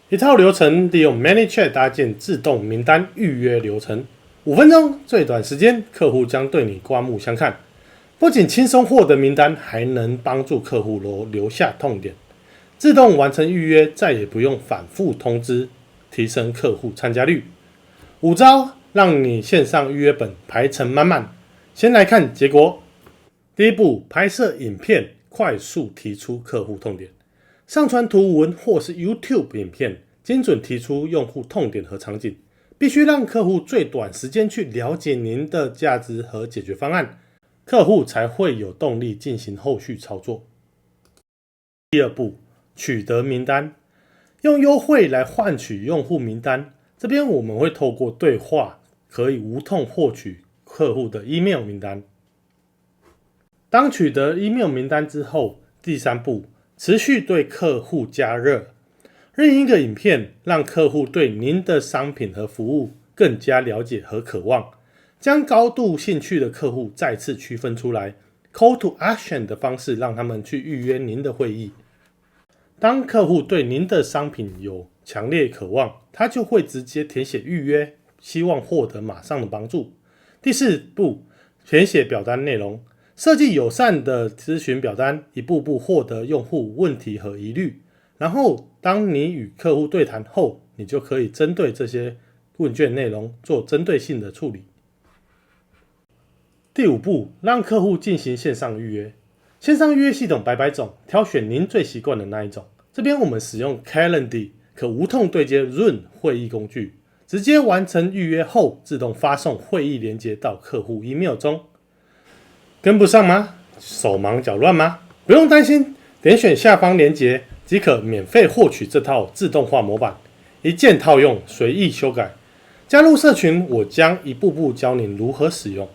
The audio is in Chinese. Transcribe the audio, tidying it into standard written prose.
一套流程利用 ManyChat 搭建自动名单预约流程，5分钟最短时间，客户将对你刮目相看。不仅轻松获得名单，还能帮助客户留下痛点，自动完成预约，再也不用反复通知，提升客户参加率。5招让你线上预约本排成满满。先来看结果。第一步，拍摄影片，快速提出客户痛点。上传图文或是 YouTube 影片，精准提出用户痛点和场景，必须让客户最短时间去了解您的价值和解决方案，客户才会有动力进行后续操作。第二步，取得名单，用优惠来换取用户名单。这边我们会透过对话，可以无痛获取客户的 email 名单。当取得 email 名单之后，第三步，持续对客户加热，任一个影片让客户对您的商品和服务更加了解和渴望，将高度兴趣的客户再次区分出来 ，call to action 的方式让他们去预约您的会议。当客户对您的商品有强烈渴望，他就会直接填写预约，希望获得马上的帮助。第四步，填写表单内容。设计友善的咨询表单，一步步获得用户问题和疑虑，然后当你与客户对谈后，你就可以针对这些问卷内容做针对性的处理。第五步，让客户进行线上预约。线上预约系统百百种，挑选您最习惯的那一种。这边我们使用 Calendly 可无痛对接 Zoom 会议工具，直接完成预约后，自动发送会议连结到客户 email 中。跟不上吗？手忙脚乱吗？不用担心，点选下方连结即可免费获取这套自动化模板，一键套用，随意修改。加入社群，我将一步步教您如何使用。